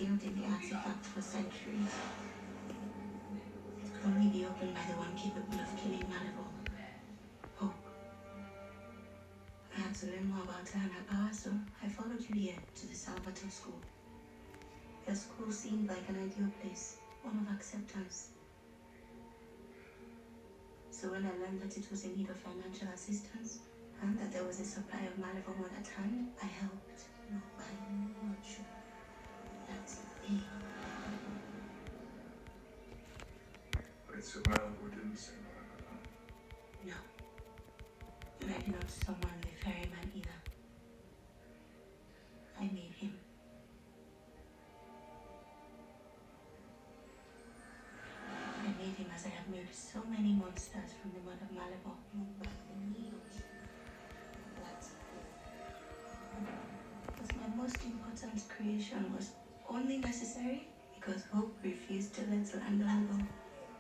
sealed in the artifact for centuries. It could only be opened by the one capable of killing Malibu. Hope. I had to learn more about her and her power, so I followed you here to the Salvatore School. Your school seemed like an ideal place, one of acceptance. So when I learned that it was in need of financial assistance, and that there was a supply of Malibu at hand, I helped. No, I'm not sure. That's me. Wait, so Malibu didn't say Malibu? No. And I did not summon the ferryman either. I made him. I made him as I have made so many monsters from the mud of Malibu. But my most important creation was only necessary because Hope refused to let Landon go.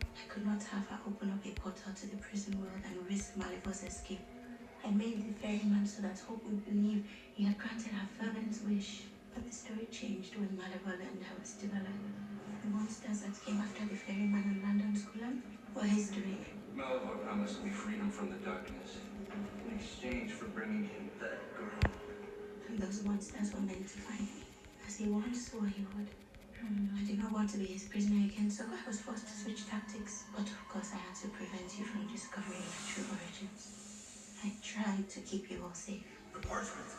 I could not have her open up a portal to the prison world and risk Malibu's escape. I made the ferryman so that Hope would believe he had granted her fervent wish. But the story changed when Malibu learned I was still alive. The monsters that came after the ferryman and Landon School were his doing. Malibu promised me freedom from the darkness in exchange for bringing him that girl. And those monsters were meant to find me, as he once swore he would. I did not want to be his prisoner again, so I was forced to switch tactics. But of course I had to prevent you from discovering your true origins. I tried to keep you all safe. The parchment.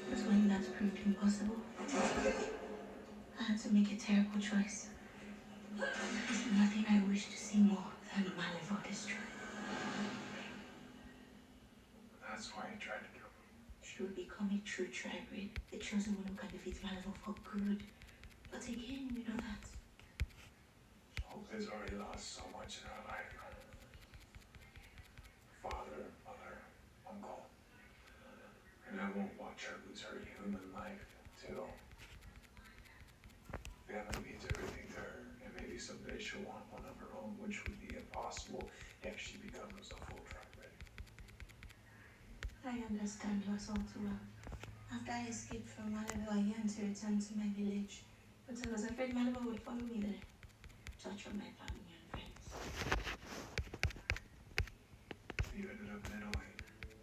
But when that proved impossible, I had to make a terrible choice. There's nothing I wish to see more than Malibu destroyed. That's why you tried to kill him. She would become a true tribrid, the chosen one who can defeat Malibu for good. But again, you know that. Hope has already lost so much in her life. Father, mother, uncle. And I won't watch her lose her human life until family means everything to her. And maybe someday she'll want one of her own, which would be impossible if she becomes a full tribrid. I understand yours all too well. After I escaped from Malibu, I yearned to return to my village. But I was afraid Malibu would follow me there. Torture my family and friends. You ended up in Italy.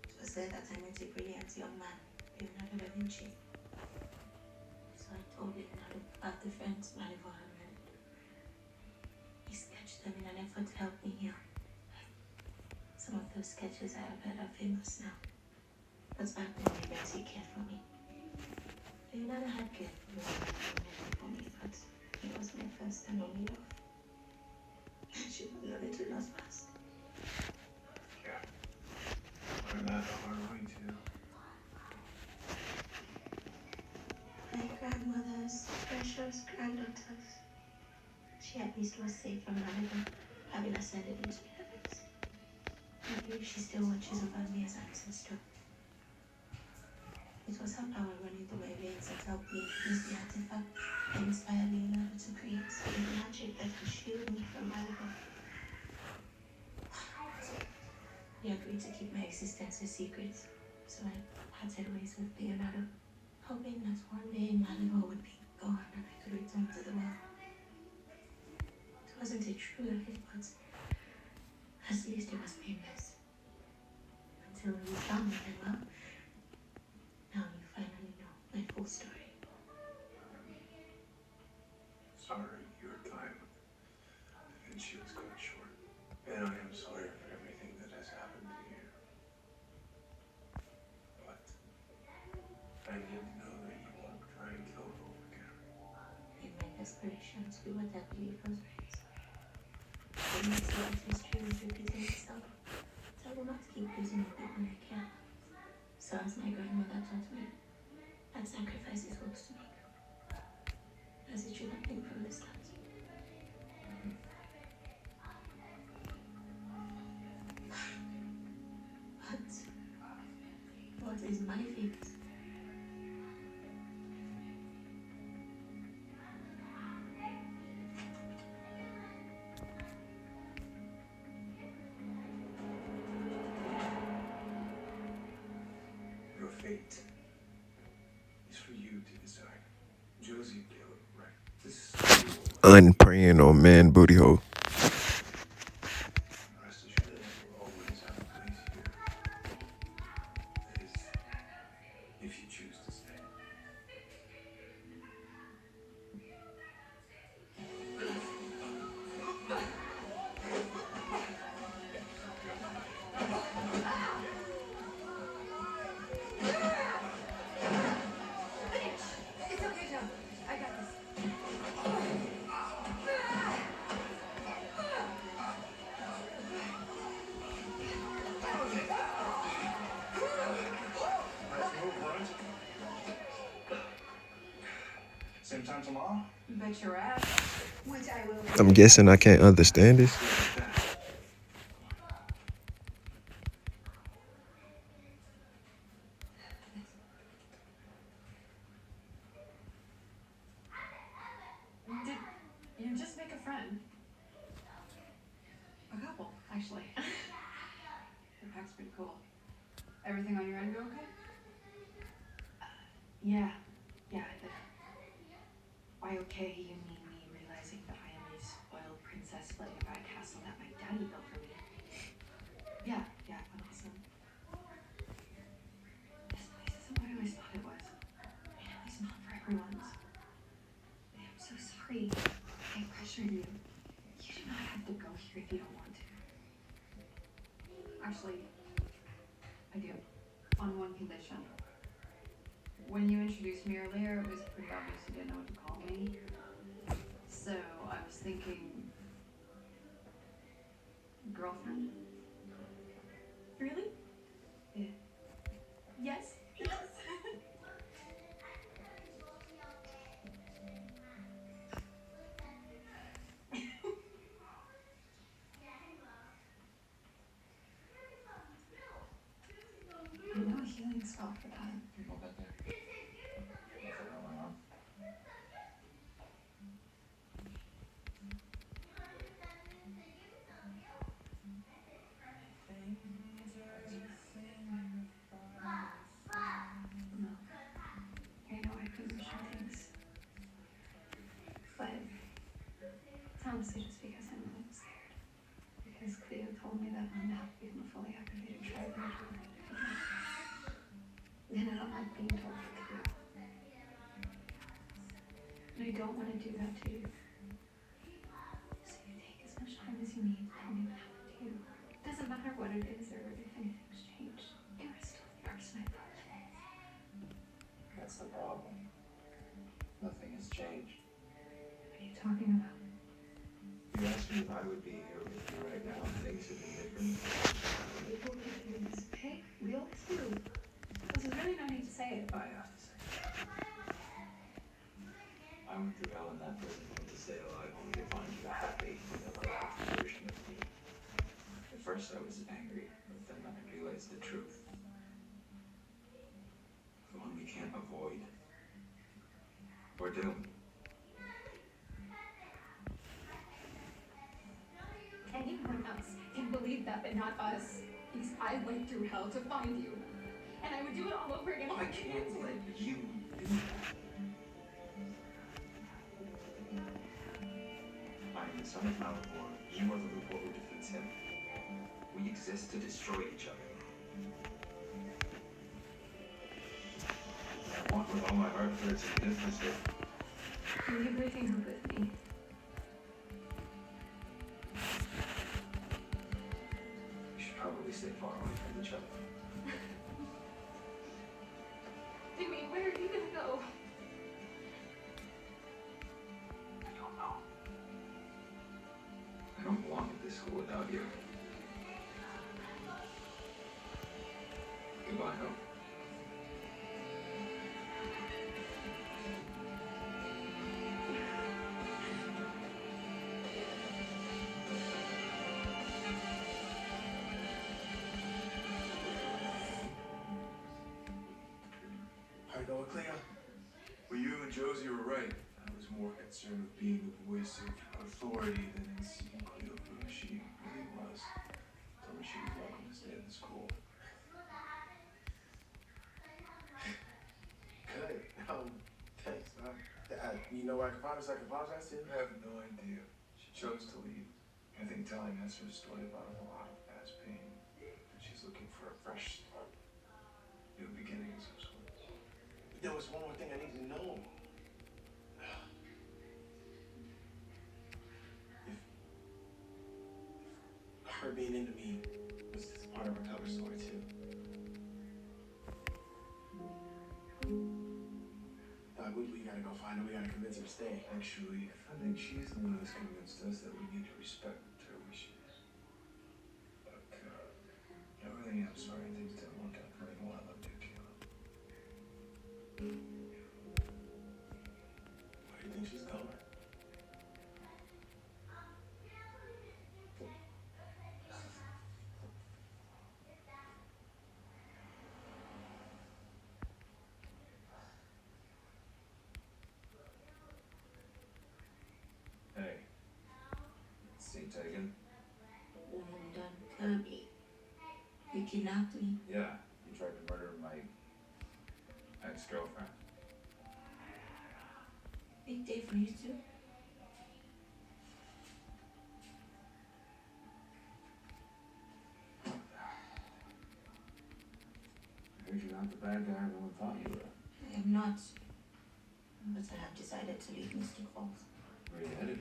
It was there that I met a brilliant young man, Leonardo da Vinci. So I told Leonardo about the friends Malibu had made. He sketched them in an effort to help me heal. Some of those sketches I have heard are famous now. But back then they barely cared for me. Leonardo had cared for me, but he was my first and only love. And she was a little lost past. Yeah. Learn that the hard way too. My grandmother's precious granddaughters. She at least was safe from Malibu, having ascended into the heavens. I believe she still watches over me as ancestor. It was her power running through my veins that helped me use the artifact and inspired Leonardo to create a magic that could shield me from Malibu. He agreed to keep my existence a secret, so I parted ways with Leonardo, hoping that one day Malibu would be gone and I could return to the world. It wasn't a true life, but at least it was painless. Until you found me, and well, now you finally know my full story. Sorry, your time with Vinci was cut short. And I am sorry for everything that has happened to you. But I didn't know that you won't try and kill Hope again. In my desperations, we were deadly rosemaries. The next life history was repeating itself, so I will not keep losing the people I care. So as my grandmother taught me, that sacrifice is supposed to make. As it should have been from the start. But what is my fate? Your fate is unpraying on man booty hole. Rest assured, you will always have a place here. That is, if you choose to stay. It's okay, Joe. I got this. Same time tomorrow? Bet your ass. Which I will. I'm guessing I can't understand this. Did you just make a friend? A couple, actually. The pack's pretty cool. Everything on your end go okay? Yeah, I did. By okay, you mean me realizing that I am a spoiled princess floating by a castle that my daddy built for me. Yeah, but awesome. This place isn't what I always thought it was. At least not for everyone's. I'm so sorry. I pressured you. You do not have to go here if you don't want to. Actually, I do. On one condition. When you introduced me earlier, it was pretty obvious you didn't know what to call me. So I was thinking, girlfriend? Really? Yeah. Yes. I know a healing spell for that. People bet there. Nothing on my arm. No. I know I could wish for things. But it's honestly just because I'm a little scared. Because Cleo told me that I'm not even a fully activated tribe leader. And I don't like being told what to do. And I don't want to do that to you. So you take as much time as you need to tell me what happened to you. It doesn't matter what it is or if anything's changed. You are still the person I thought. That's the problem. Nothing has changed. What are you talking about? You asked me if I would be here with you right now. Things have been different. People get things, okay? We always do. There's really no need to say it. I have to say. I went through hell in that prison to stay alive, only to find you happy with a laughed version of me. At first I was angry, but then I realized the truth. The one we can't avoid. Or do. Anyone else can believe that, but not us. Because I went through hell to find you. And I would do it all over again. I can't let you do that. I am the son of Malachor. You are the loophole who defeats him. We exist to destroy each other. I want with all my heart for it to live this way. Are you breaking up with me? We should probably stay far away from each other. Jimmy, where are you gonna go? I don't know. I don't belong at this school without you. Goodbye, Hope. Noah, Cleo. Well, you and Josie were right. I was more concerned with being the voice of authority than in seeing Cleo for who she really was. Told me she was welcome to stay at the school. Good. Thanks, man. You know where I can find her so I can apologize to? I have no idea. She chose to leave. I think telling us her story brought up a lot of past pain. She's looking for a fresh start. New beginnings of sorts. But there was one more thing I need to know. If her being into me was part of her cover story too. We gotta go find her. We gotta convince her to stay. Actually, I think she's the one who's convinced us that we need to respect her wishes. But I really am sorry things didn't work out the way you want them to, Caleb. Why do you think she's going? Hey, seat taken? Landon Kirby. You kidnapped me. Yeah, you tried to murder my ex-girlfriend. Big day for you too. I heard you're not the bad guy everyone thought you were. I am not. But I have decided to leave Mr. Coles. Where are you headed?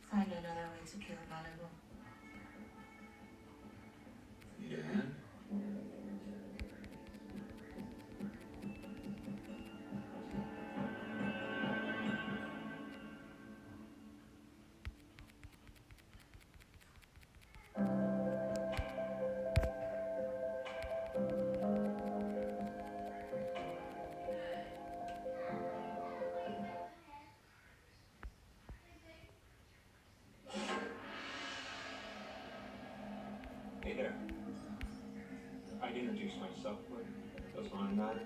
Find another way to kill Malibu. Yeah? Hey there. I'd introduce myself, but it doesn't really matter.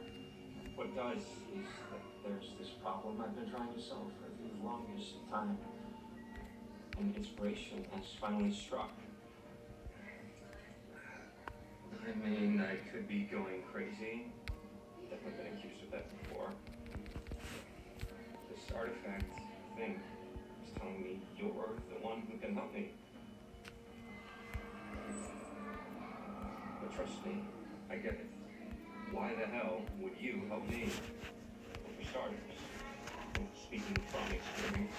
What does is that there's this problem I've been trying to solve for the longest time. And inspiration has finally struck. I mean, I could be going crazy. Definitely been accused of that before. This artifact thing is telling me you're the one who can help me. But trust me, I get it. Why the hell would you help me? Well, for starters, and speaking from experience,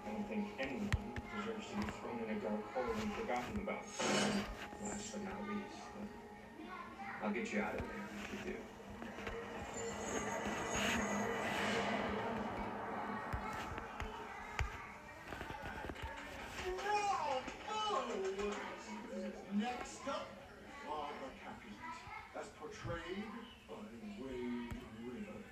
I don't think anyone deserves to be thrown in a dark hole and forgotten about. Last but not least, I'll get you out of there if you do. Next up are the Capulets, as portrayed by Wade Rivers.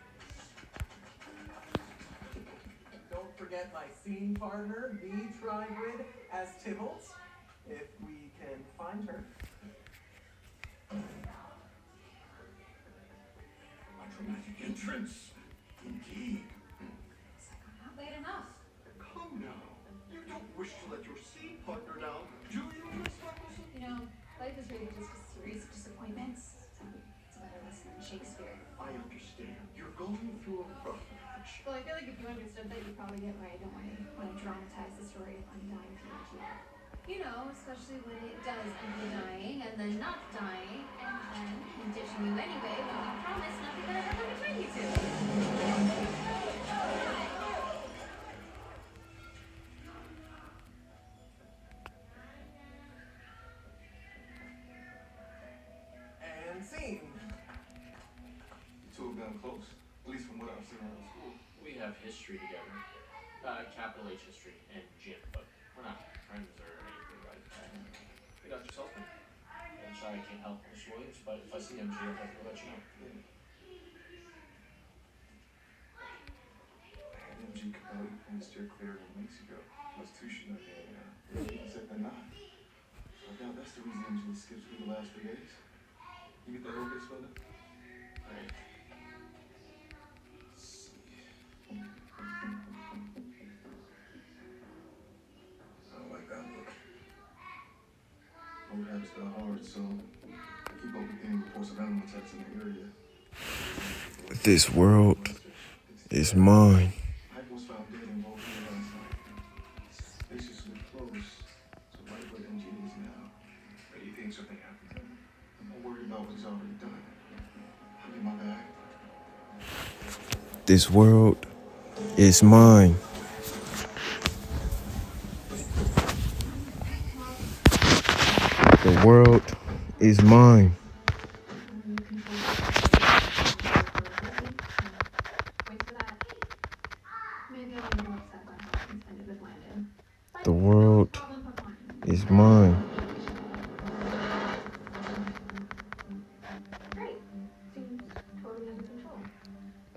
Don't forget my scene partner, the Trigrid, as Tybalt, if we can find her. A dramatic entrance, indeed. It's like I'm not late enough. Come now, you don't wish to let your scene partner down, do you, Miss Robinson? You know, life is really just a series of disappointments. So it's better listening to Shakespeare. I understand. You're going through a rough patch. Well, I feel like if you understood that, you'd probably get why I don't want to dramatize the story of undying Pinocchio. You know, especially when it does end with dying, and then not dying, and then ditching you anyway when you promise nothing that ever betray you two. And scene. You two have gotten close, at least from what I've seen out of school. We have history together. Capital H history and gym, but we're not friends or anything like that. We got yourself in. I'm sorry I can't help Miss Williams, but if I see MJ, I'll definitely let you know. I had MG Capelli and steer clear of Mexico. Those two should have been except they're not. I doubt that's the reason MG skipped through the last 3 days. You get that okay, Spelda? Right. I don't like that look. Old habits die hard, so I keep up with any reports of animal attacks in the area. This world is mine. This world is mine. The world is mine. Wait for that. Maybe I'll get upset by how things ended with Landon. The world is mine. Great. Seems totally under control.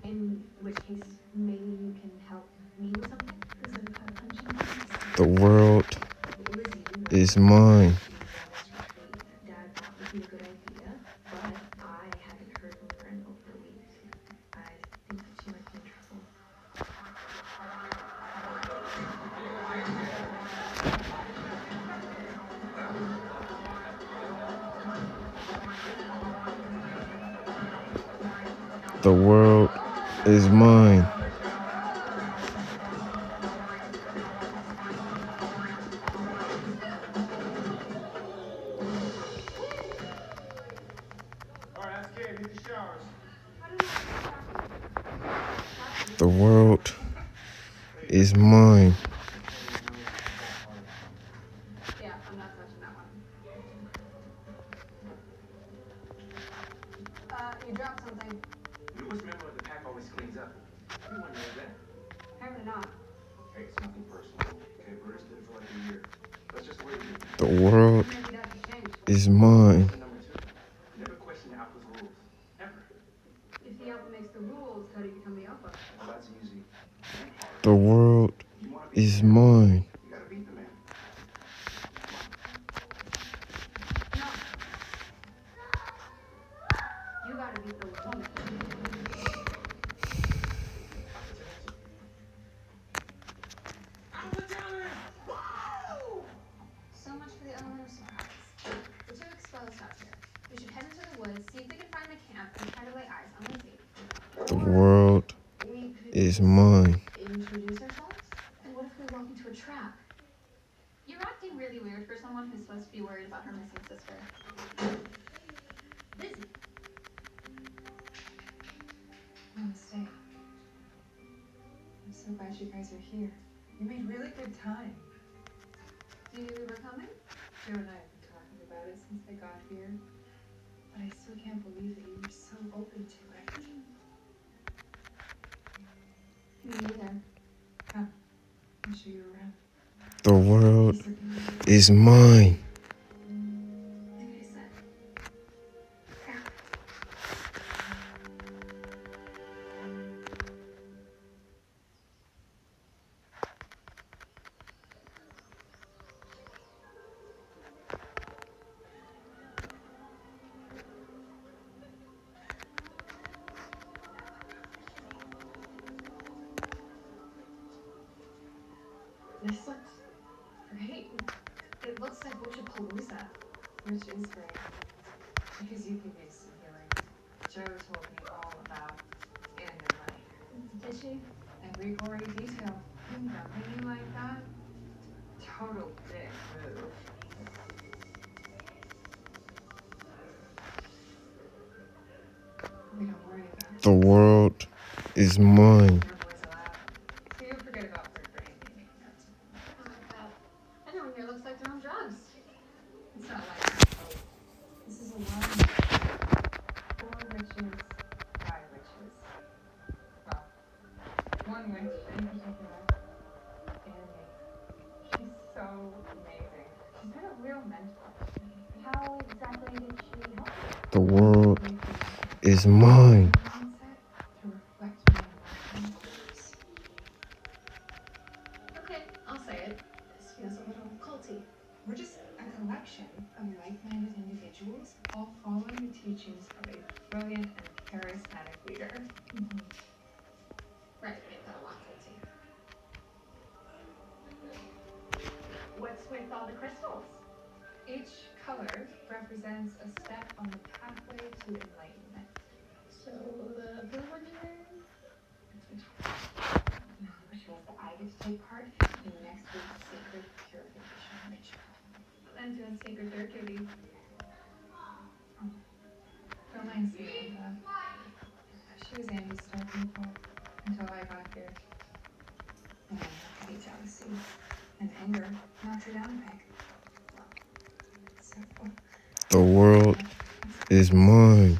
In which case, maybe you can help me with something instead of punching things. The world Lizzie, you know, is mine. Dad thought would be a good idea, but I hadn't heard from her in over a week. I think that she might be in trouble. The world is mine. Alright, that's game. Hit the showers. The world is mine. Yeah, I'm not touching that one. You dropped something. You always remember what the pack always cleans up. Everyone knows that. Apparently not. Hey, it's nothing personal. Okay, Bruce did it for like a year. That's just the way it is. The world Maybe that could change. is mine. Number two, never question the alpha's rules. Ever. If the alpha makes the rules, how do you become the alpha? Well, that's easy. The world You want to be is mine. You gotta beat the man. No. You gotta beat the woman. So much for the element of surprise. The two exposed out here. We should head into the woods, see if we can find the camp, and try to lay eyes on Lizzie. The world We could is mine. introduce ourselves? And what if we walk into a trap? You're acting really weird for someone who's supposed to be worried about her missing sister. Lizzie. Namaste. I'm so glad you guys are here. You made really good time. Do you remember coming? Joe and I have been talking about it since I got here. But I still can't believe that you were so open to it. Me neither. Come, I'll show you around. The world Just looking at is mine. Do what I said. this looks great. It looks like Witchapalooza. Which is great. Because you can use some healing. Joe told me all about and the money. Did she? Every gory detail. Nothing you like that? Total dick move. We don't worry about it. The world is mine. No boys allowed. So you forget about third grade making notes. Oh my god. Everyone here looks like they're on drugs. It's not like that. This is a line. 4 witches, 5 witches. Well, 1 witch in particular. Annie. She's so amazing. She's been a real mentor. How exactly did she help? The world is mine. Mindset to reflect my emotions. Okay, I'll say it. This feels a little culty. We're just a collection of like-minded individuals, all following the teachings of a brilliant and charismatic leader. Right, make that a lot culty. What's with all the crystals? Each color represents a step on the pathway to enlightenment. So the blue one here? Which means that I get to take part in next week's sacred purification ritual. I'm doing sacred therapy. Don't mind Samantha. She was Andy's starting point. until I got here. And then I had jealousy and anger knocked her down a peg. So, The world is mine.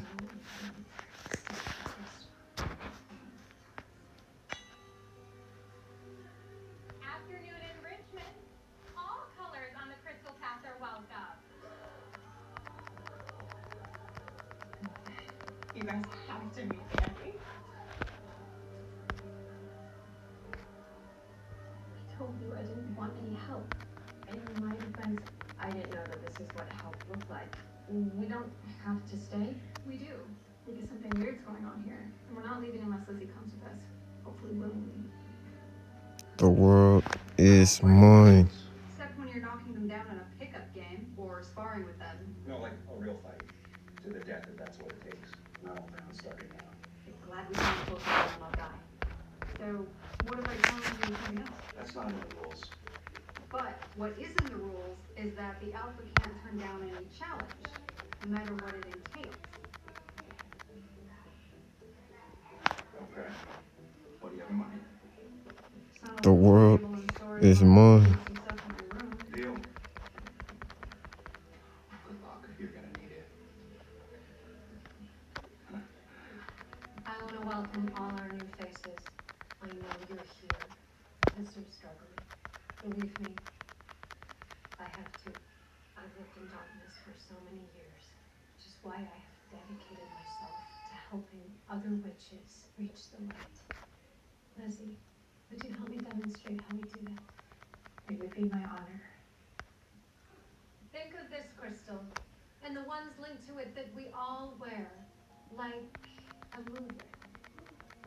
Afternoon enrichment. All colors on the crystal path are welcome. you guys have to meet Annie. I told you I didn't want any help. In my defense, I didn't know that this is what help looked like. We don't have to stay. We do. Because something weird's going on here. And we're not leaving unless Lizzie comes with us. Hopefully willingly. The world is mine. Except when you're knocking them down in a pickup game or sparring with them. No, like a real fight. To the death, if that's what it takes. No, I'm starting now. I'm glad we found Clothesline and I'll die. So, what if I tell them to do something else? That's not in the rules. But what is in the rules is that the alpha can't turn down any challenge, no matter what it entails. Okay. What do you have in mind? The world is mine. Deal. Good luck. You're gonna need it. I want to welcome all our new faces. I know you're here because you're struggling. Believe me, I have too. I've lived in darkness for so many years, which is why I have dedicated myself to helping other witches reach the light. Lizzie, would you help me demonstrate how we do that? It would be my honor. Think of this crystal, and the ones linked to it that we all wear, like a moon ring.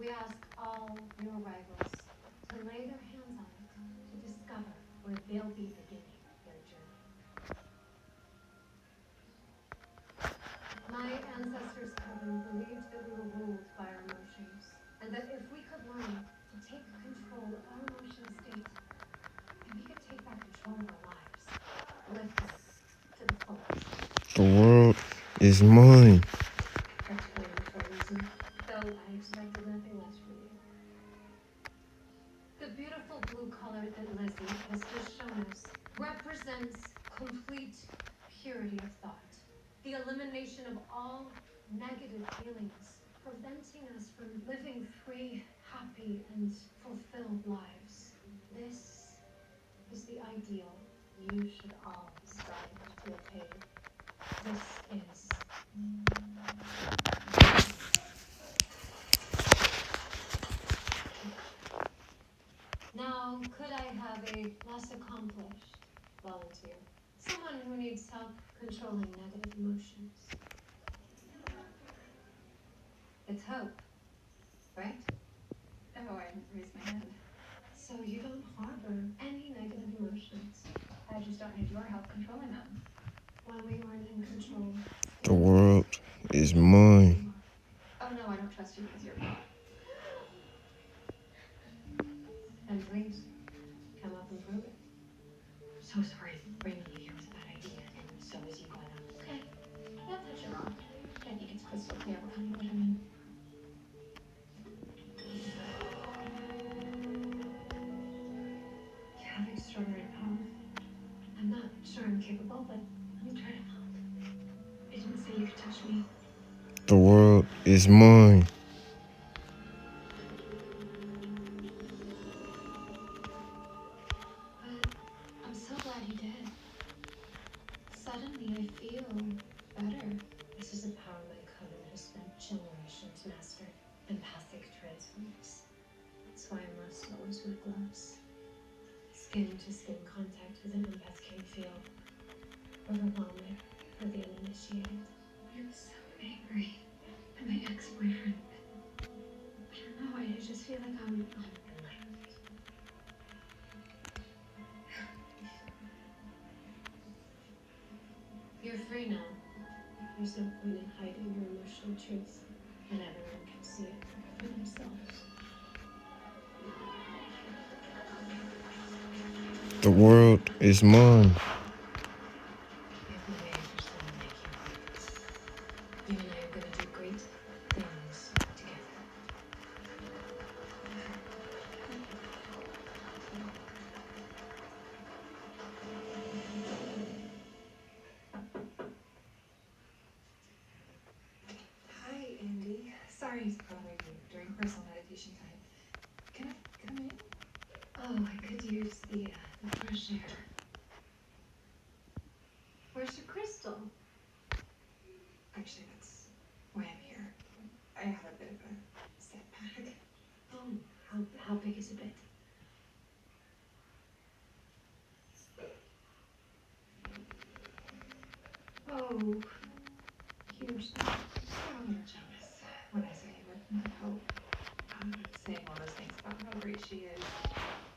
We ask all new arrivals to lay their hands on it to discover where they'll be beginning their journey. My ancestors, Kevin, believed that we were ruled by our emotions, and that if we could learn to take control of our emotional state, then we could take back control of our lives, live them to the fullest. The world is mine. That's wonderful, Lizzie. Though I expected nothing less from you. The beautiful blue color that Lizzie has just shown us represents complete purity of thought. The elimination of all negative feelings, preventing us from living free, happy, and fulfilled lives. This is the ideal you should all strive to attain. This is Now, could I have a less accomplished volunteer? Someone who needs help controlling negative emotions. It's Hope, right? Oh, I raised my hand. So you don't harbor any negative emotions. I just don't need your help controlling them. When we weren't in control. The world is mine. Oh no, I don't trust you because you're not. And please, come up and prove it. So sorry, bringing you here was a bad idea, and so is you going up. Okay, not that you're wrong. I think it's crystal clear what kind of mood I'm in. You have extraordinary power. I'm not sure I'm capable, but let me try to help. I didn't say you could touch me. The world is mine. But I'm so glad you did. Suddenly I feel better. This is a power my coven has spent generations mastering. Empathic transference. That's why I must always wear gloves. Skin-to-skin contact with an empath can feel overwhelming for the uninitiated. I'm so angry at my ex-boyfriend. I don't know, I just feel like I'm enlightened. You're free now. There's no point in hiding your emotional truth, and everyone can see it for themselves. The world is mine. I've been waiting for someone like you. You and I are going to do great things together. sorry to bother you during personal meditation time. Can I come in? Oh, I could use the fresh air. Where's your crystal? Actually, that's why I'm here. I have a bit of a setback. Oh, how big is a bit? Oh, huge. I'm a little jealous when I say it with hope. Saying all those things about how great she is.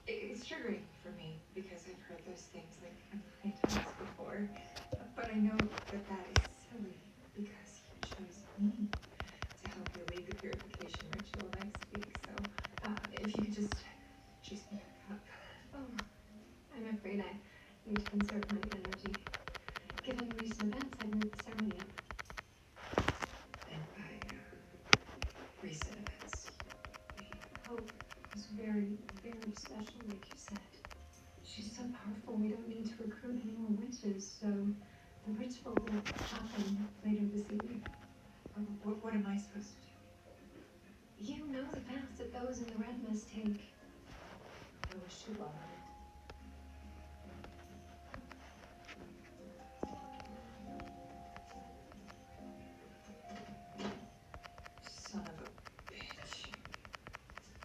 It's triggering for me because I've heard those things like a million times before. But I know that that is silly because you chose me to help you lead the purification ritual next week. So if you could just juice me back up. Oh, I'm afraid I need to conserve my energy. Given recent events, I've moved the ceremony up. And by recent events, Hope is very, very special, like you said. She's so powerful, we don't need to recruit any more witches, so the ritual will happen later this evening. what am I supposed to do? You know the path that those in the red must take. I wish you well. Son of a bitch.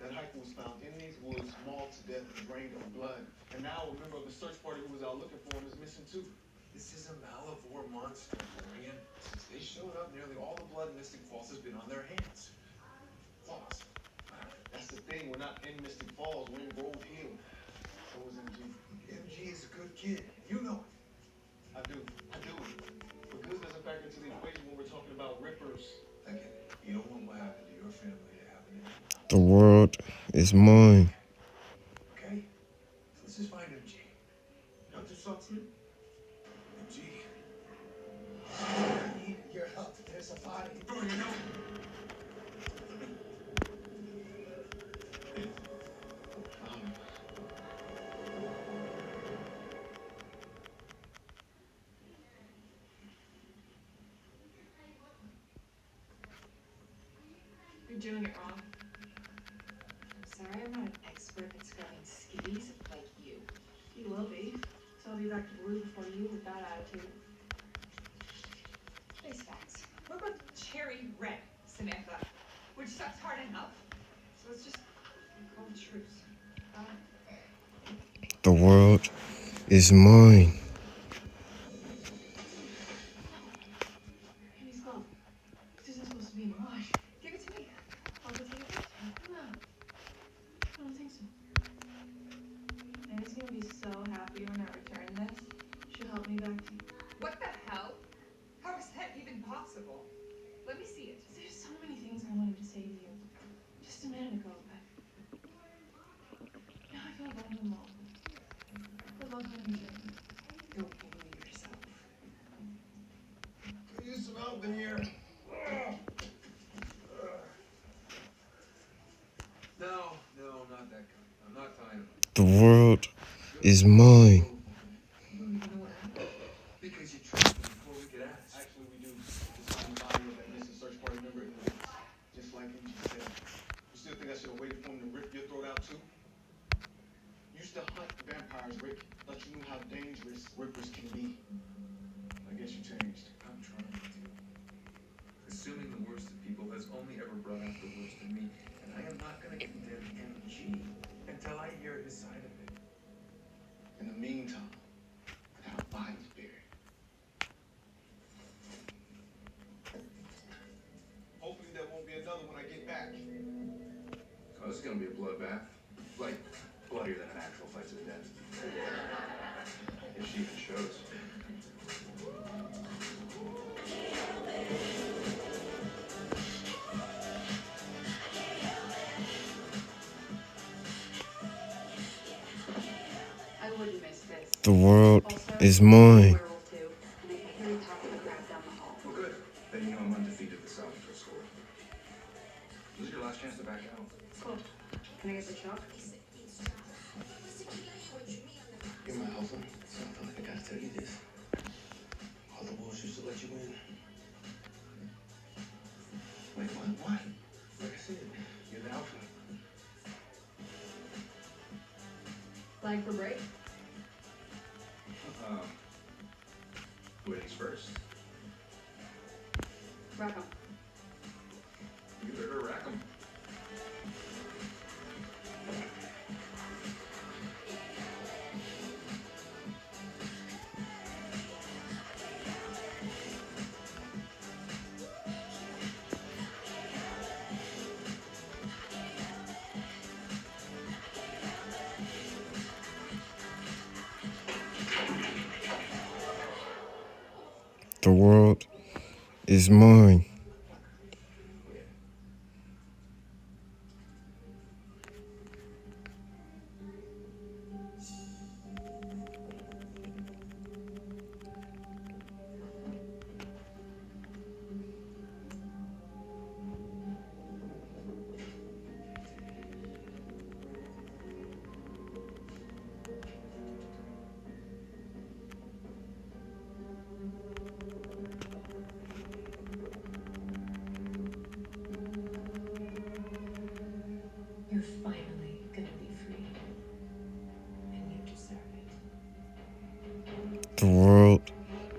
That hiker was found in these woods, mauled to death and drained of blood. And now a member of the search party who was out looking for him is missing too. This is a Malivore monster, Dorian. Since they showed up, nearly all the blood in Mystic Falls has been on their hands. Falls. That's the thing, we're not in Mystic Falls, we're in Grove Hill. So was MG. MG is a good kid. You know it. I do. But good doesn't factor into the equation when we're talking about rippers. I get it. You don't want what happened to your family to happen to me. The world is mine. Okay? So let's just find MG. Dr. Saltzman? MG. I need your help. There's a body. Dorian, no! You're doing it wrong. I'm sorry I'm not an expert at scrubbing skis like you. You will be. So I'll be back to blue before you with that attitude. Face facts. What about cherry red, Samantha? Which sucks hard enough. So let's just call a truce. The world is mine. Amy's glove. This isn't supposed to be in the wash. Give it to me. I'll go take it. No. I don't think so. Amy's gonna be so happy when I return this. She'll help me back to you. What the hell? How is that even possible? Let me see it. There's so many things I wanted to say to you. Just a minute ago, but now I feel like I'm them all. Good luck on your journey. Don't bully yourself. Could use some help in here. No, not that kind. I'm not tying him. The world is mine. You don't even know what happened. Because you tricked me before we could ask. Actually, we do. Just find the body of that missing search party member in the woods. Just like MG said. You still think I should have waited for him to rip your throat out too? Used to hunt vampires, Rick. Thought you knew how dangerous rippers can be. I guess you changed. I'm trying to. Assuming the worst of people has only ever brought out the worst in me, and I am not going to condemn MG until I hear his side of it. In the meantime, I got a body buried. Hopefully there won't be another when I get back. Oh, this is going to be a bloodbath. Like, bloodier than an actual fight to the death. If she even shows. I wouldn't miss this. The world Also, is mine. werewolf too, and I can hear you talking to the crowd down the hall. Well, good. Then you know I'm undefeated with Salvatore score. This is your last chance to back out. Cool. Can I get the chalk? You're my alpha, so I feel like I gotta tell you this. All the wolves used to let you in. Wait, what? Let for break? Ladies first. Rack 'em. You better rack 'em. The world is mine. You're finally gonna be free. And you deserve it. The world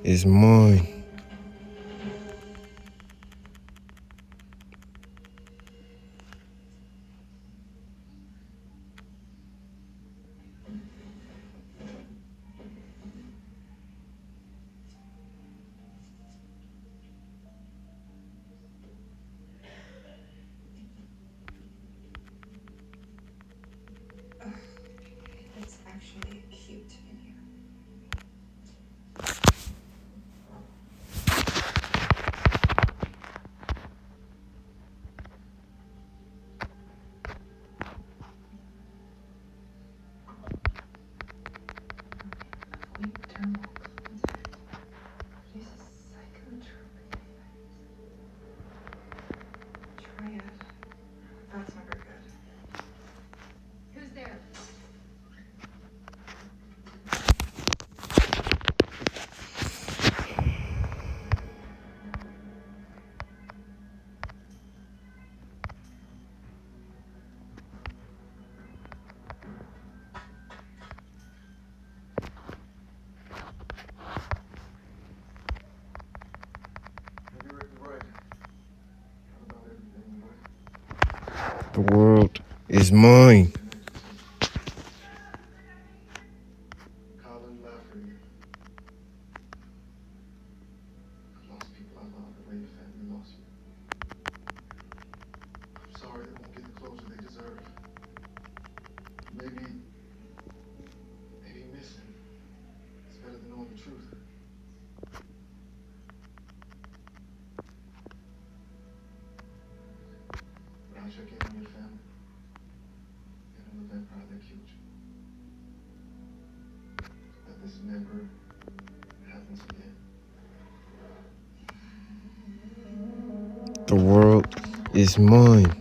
is mine. It's actually cute in here. Avoid thermal contact. Produces psychotropic effects. Triad. That's never good. Who's there? Maybe Rick is right. Not about everything, but The world is mine. Colin Lafferty. I've lost people I love the way your family lost you. I'm sorry they won't get the closure they deserve. Maybe missing is better than knowing the truth. But I'll check in on your family and on the vampire that killed you. That this never happens again. The world is mine.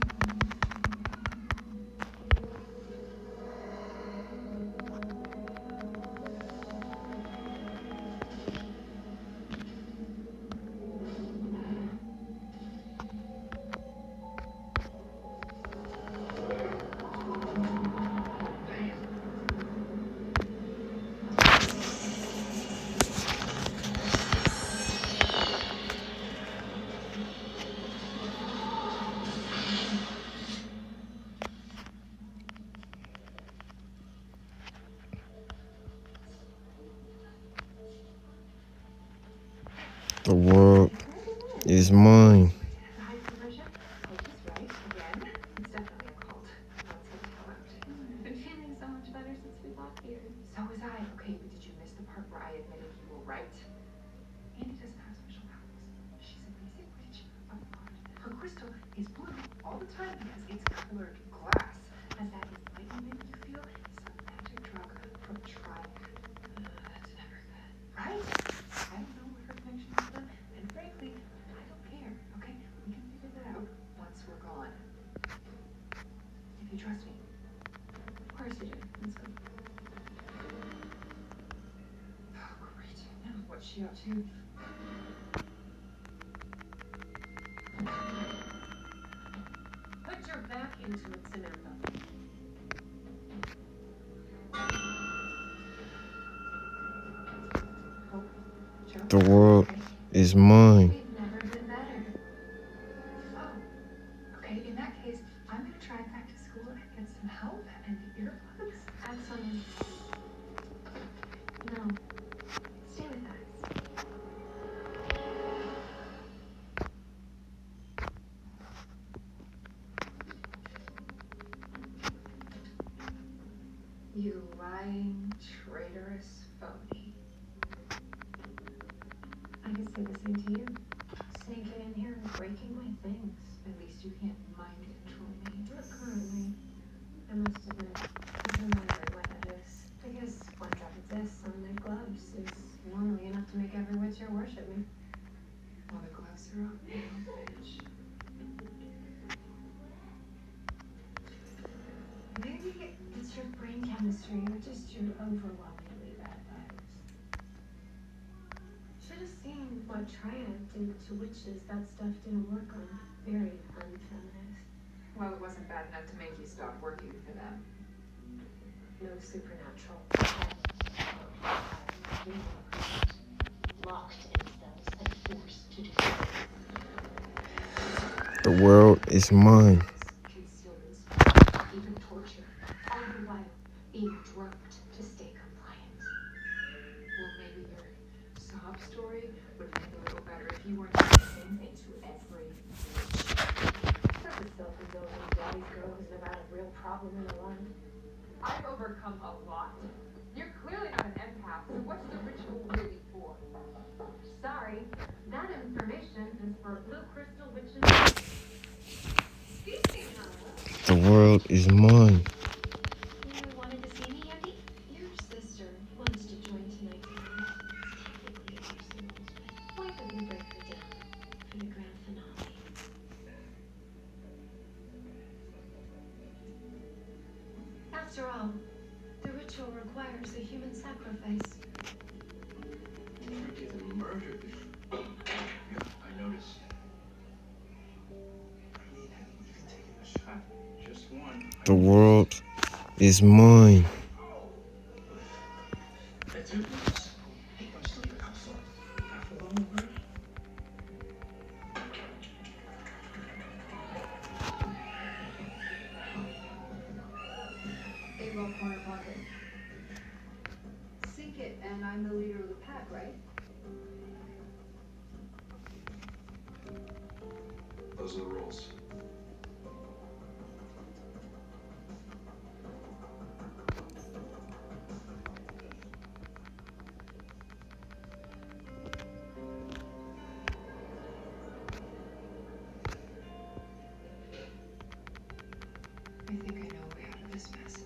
The world is mine. High conversion? Coach is right. Again. It's definitely a cult. Let's get the hell out. I've been feeling so much better since we got here. So was I. Okay, but did you miss the part where I admitted you were right? Andy doesn't have special powers. She's a basic witch of art. Her crystal is blue all the time because it's colored glass. And that enlightenment you feel is some magic drug from Triad. That's never good. Right? I don't know what her connection is to them, and frankly, I don't care, okay? We can figure that out once we're gone. If you trust me. Of course you do. Let's go. Oh, great. Now what's she up to? Put your back into it, Samantha. The world is mine. We've never been better. Oh, okay, in that case, I'm gonna try back to school and get some help and earplugs. Excellent. No. Stay with us. You lying, traitorous phony. I could say the same to you. Sneaking in here and breaking my things. At least you can't mind control me. Not currently. I must admit, I'm remembering what that is. I guess one drop of this on my gloves is normally enough to make every witcher worship me. While the gloves are on, you bitch. Maybe it's your brain chemistry or just your overwhelmingly bad vibes. Should have seen what Triad did to witches that stuff didn't work on. Very unfeminist. Well, it wasn't bad enough to make you stop working for them. No supernatural. Locked in cells and forced to do The world is mine. concealments, even torture, all the while being drugged to stay compliant. Well, maybe your sob story would make a little better if you weren't doing the same thing to every bitch. Such a self-indulgent daddy's girl who's never had a real problem in her life. I've overcome a lot. You're clearly not an empath, so what's the ritual really for? Sorry, that information is for Blue Crystal Witches. Speaking of, The world is mine. You wanted to see me, Andy? Your sister wants to join tonight. Why don't we break her down for the grand finale? After all, the ritual requires a human sacrifice. Rick is murdered. Yeah, I noticed. I mean, have you even taken a shot? Just one. The world is mine. That's it. Hey, I'm still your household. After the whole word. A-Roll corner pocket. Sink it, and I'm the leader of the pack, right? Those are the rules. I think I know a way out of this mess.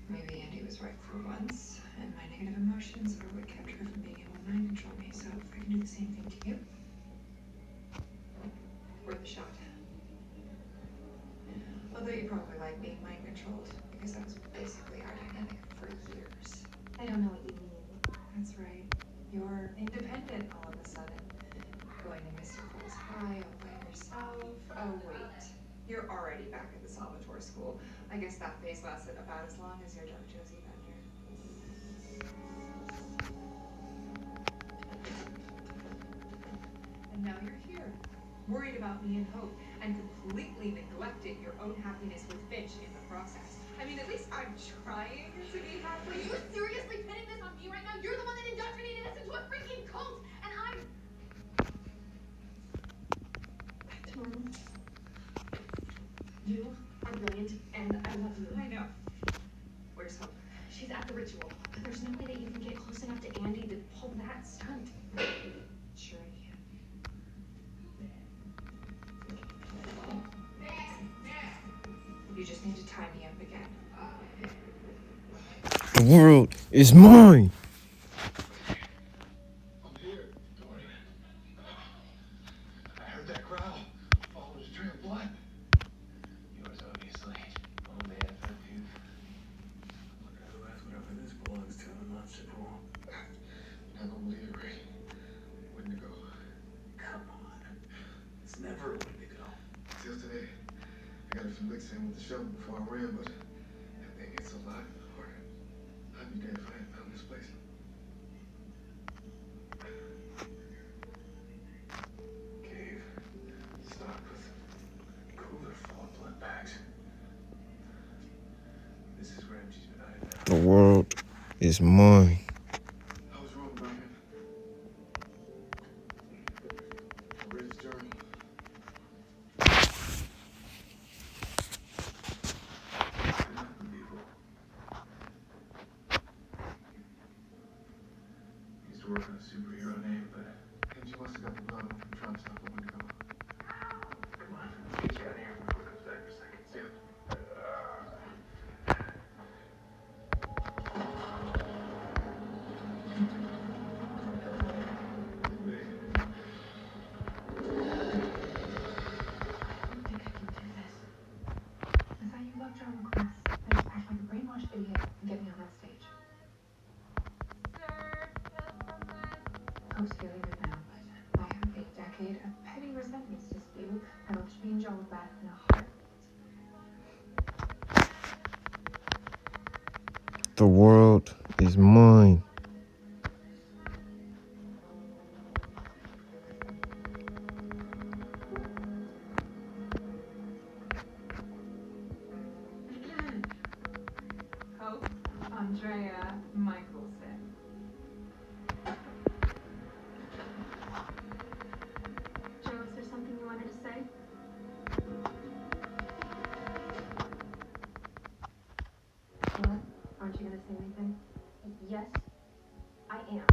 Maybe Andy was right for once, and my negative emotions are what kept her from being able to mind control me. So if I can do the same thing to you, worth a shot. Although you probably like being mind controlled, because that was basically our dynamic for years. I don't know what you mean. That's right. You're independent all of a sudden. Going to Mr. Cole's High all by yourself. Oh, wait. You're already back at the Salvatore School. I guess that phase lasted about as long as your Dark Josie vendor. And now you're here, worried about me and Hope, and completely neglecting your own happiness with Finch in the process. I mean, at least I'm trying to be happy. Are you seriously pinning this on me right now? You're the one that indoctrinated us into a freaking cult, and I'm... Back to normal. You are brilliant, and I love you. I know. Where's Hope? She's at the ritual, but there's no way that you can get close enough to Andy to pull that stunt. Sure I can. You just need to tie me up again. The world is mine. I'm here, Tori. I heard that growl. Followed a trail of blood. Yours, obviously. Only after you. Wonder who has whatever this belongs to in the monster pool. I don't believe it, Rick. Wendigo. Come on. It's never a way to go. Till today, I got a few licks in with the shovel before I ran, but that thing gets a lot harder. I'd be dead if I hadn't found this place. The world is mine. I was wrong about him. I read his journal. It's unbelievable. He used to work on a superhero name, but Kenji must have got the blood on from trying to stop the Wendigo. Come on, get you out of here before it comes back for a second. See ya. I thought you loved drama class. I just act like a brainwashed idiot and get me on that stage. Hope's feeling good now, but I have a decade of petty resentments to spew. I'll change all of that in a heart. The world is mine. Hope Andrea Michelson. Joe, is there something you wanted to say? What? Aren't you going to say anything? Yes, I am.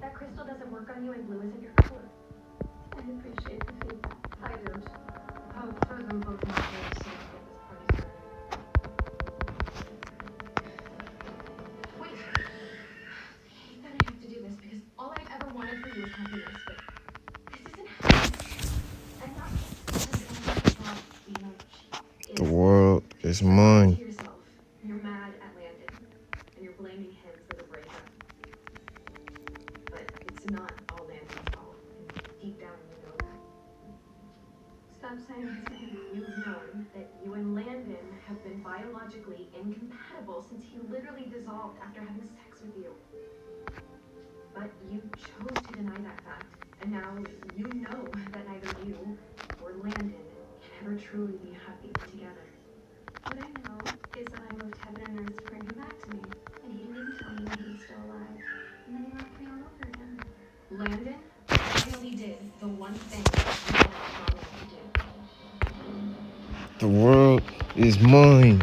That crystal doesn't work on you and blue isn't your color. I appreciate the feedback. I don't. Hope, throw them both in the face so we can get this party started. Wait. I hate that I have to do this because all I've ever wanted for you is happiness, but this isn't happiness. And not just because I want you know, The world is mine. to yourself. You're mad at Landon, and you're blaming him for the breakup. But it's not all Landon's fault, and deep down you know that. Stop saying his name. You've known that you and Landon have been biologically incompatible since he literally dissolved after having sex with you. But you chose to deny that fact, and now you know that neither you or Landon can ever truly be happy together. What I know is that I moved heaven and earth to bring him back to me, and he didn't even tell me that he was still alive. And then he left me all over again. Landon finally did the one thing you felt strong enough to do. The world is mine.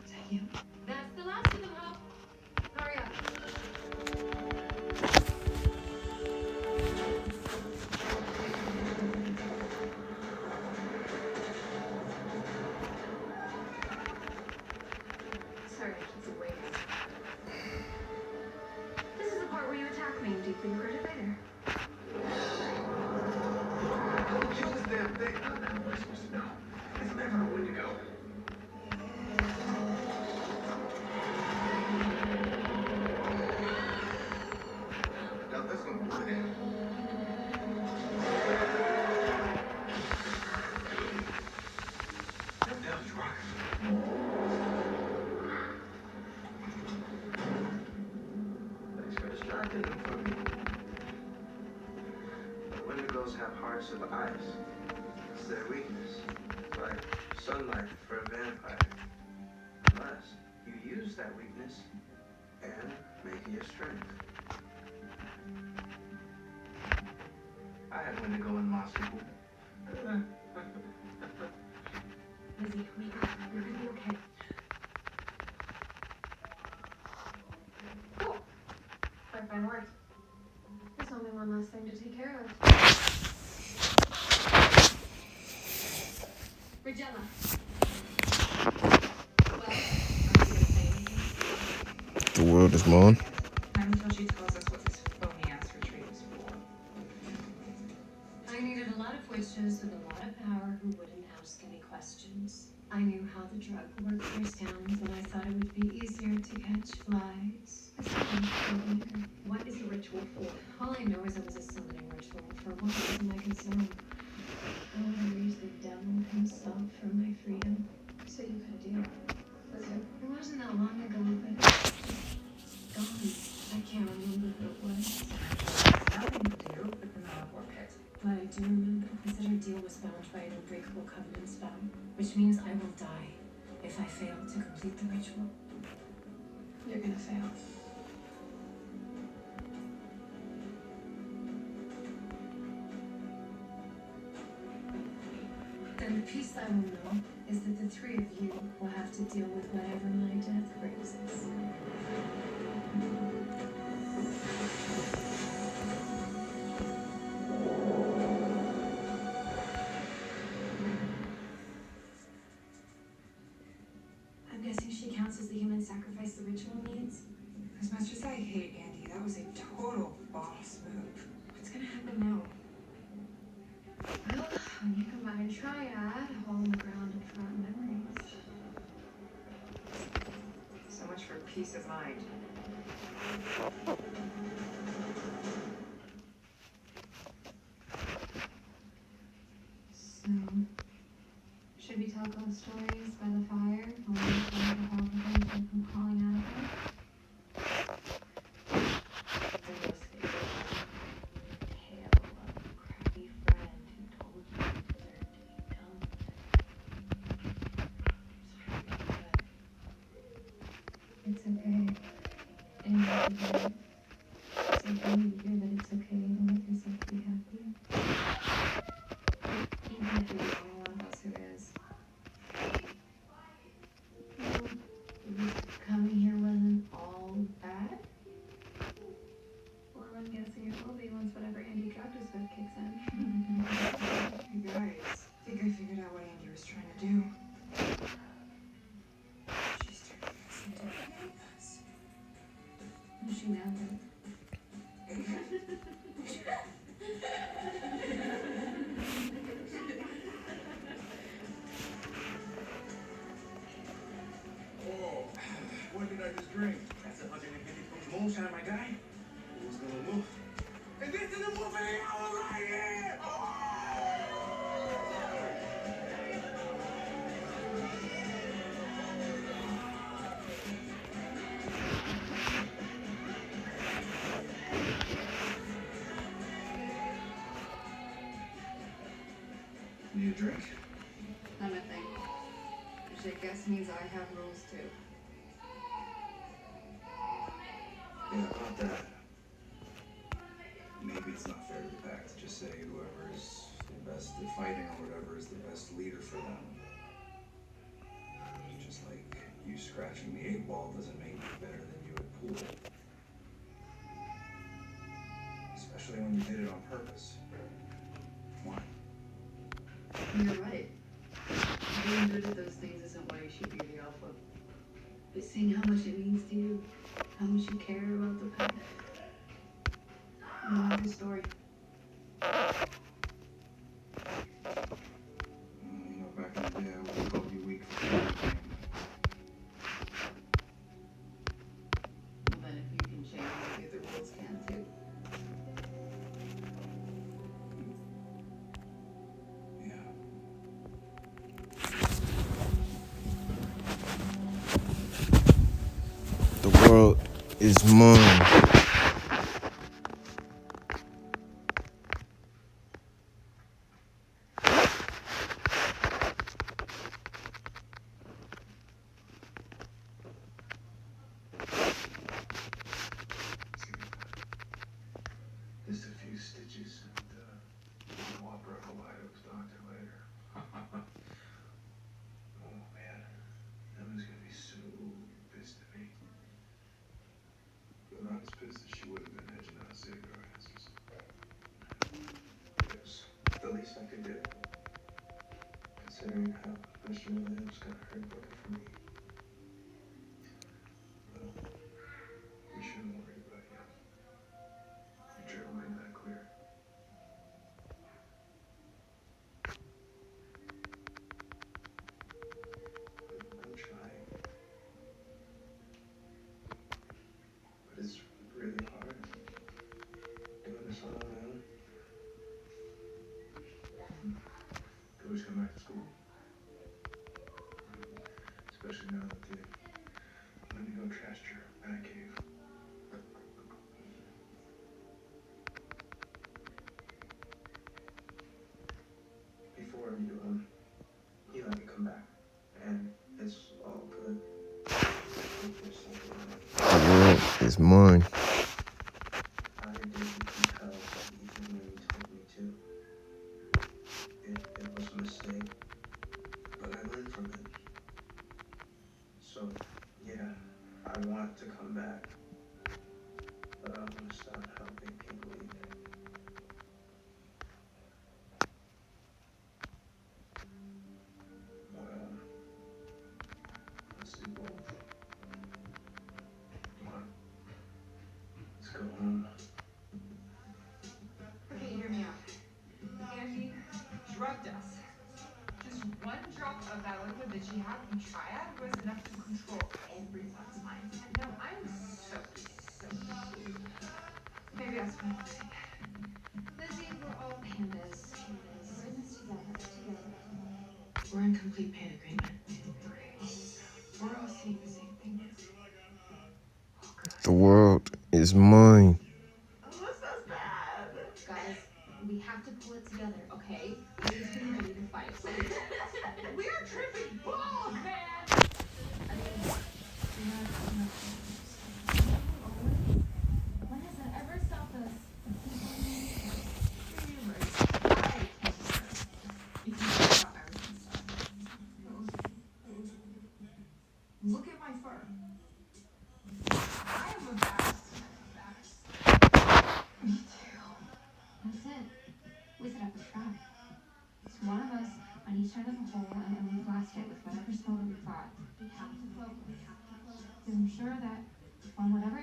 Is that you? That's the last of them, Hope. Hurry up. Sorry, I keep you waiting. This is the part where you attack me and deeply regret it later. Kill this damn thing. How am I supposed to know? It's never a Wendigo. I doubt that's gonna do it. That damn truck. Thanks for distracting them from me. Wendigos have hearts of ice. It's their weakness. It's like sunlight for a vampire. Unless you use that weakness and make it your strength. I had Wendigo in my school. Lizzie, wake up. You're gonna be okay. Cool. Lifeline worked. There's only one last thing to take care of. Regella. Well, are you gonna say anything? The world is mine. Not until she tells us what this phony ass retreat is for. I needed a lot of witches with a lot of power who wouldn't ask any questions. I knew how the drug worked their sounds, and I thought it would be easier to catch flies. I said, later, what is a ritual for? All I know is it was a summoning ritual. For what was my concern? I would have used the devil himself for my freedom. So you had a deal. Was it? It wasn't that long ago, but it's gone. I can't remember who it was. Nothing to do with the Malachor pit. But I do remember this deal was bound unbreakable covenant spell, which means I will die if I fail to complete the ritual. You're gonna fail. Then the peace I will know is that the three of you will have to deal with whatever my death brings us. I'm guessing she counts as the human sacrifice the ritual needs. As much as I hate Andy, that was a total boss move. What's gonna happen now? Well, when you combine triad, hole in the ground, and forgotten memories. So much for peace of mind. So, should we tell ghost stories by the fire? Or all the things that come crawling out of it? Tale of a crappy friend who told you you deserved to be dumped. It's okay. And you can do it. It's okay to hear that it's okay to make yourself be happy. Even if you're the only one of us who is. Well, coming here wasn't all bad. Well, I'm guessing it will be once whatever Andy drugged us with kicks in. You guys, I think I figured out what Andy was trying to do. She's turning us into us. She nailed it. Oh, what did I just drink? That's 150 proof moonshine, my guy. Who's gonna move? And this is the movie I was right here! Oh! Need a drink? Not my thing. Which I guess means I have rules too. Yeah, about that. Maybe it's not fair to the pack to just say whoever is the best at fighting or whatever is the best leader for them. Just like you scratching the 8-ball doesn't make you better than you at pool. Especially when you did it on purpose. Why? You're right. Being good at those things isn't why you should be the alpha. But seeing how much it means to you, how much you care about the pack. You know your story. You know, back in the day, I would have called you weak for everything. Well, then if you can change, the other worlds can too. Yeah. The world is mine. Just a few stitches and Whopper Kaleidos doctor later. Oh man, Emma's gonna be so pissed at me. But not as pissed as she would have been had you not saved our asses. It was the least I could do. Considering how Mr. Williams got hurt looking for me. Well, we shouldn't worry about you. You try to make that clear. I'm trying. But it's really hard doing this on my own. Always come back to school. Especially now that they let me go trash your bat cave. Before you is mine. I didn't tell even when you told me to. It was a mistake, but I learned from it. So, yeah, I want to come back, but I want to start helping people leave. Well, let's do both. Come on, let's go home. Okay, hear me out. Angie drugged us. Just one drop of that liquid that she had from Triad was enough to control everyone's mind. And now I'm so confused. Maybe that's what I'm saying. Lizzie, we're all pandas. We're in this together. We're in complete pain agreement. We're all saying the same thing now. The world is mine. Alyssa's bad. Guys, we have to pull it together, okay? Lizzie's getting ready to fight. We're tripping balls, man. When has that ever stopped us? Look at my fur. I am embarrassed. Me too. That's it. We set up a trap. It's one of us on each side of the hole, and we blast it with whatever smoke we thought. We have to float. I'm sure that on whatever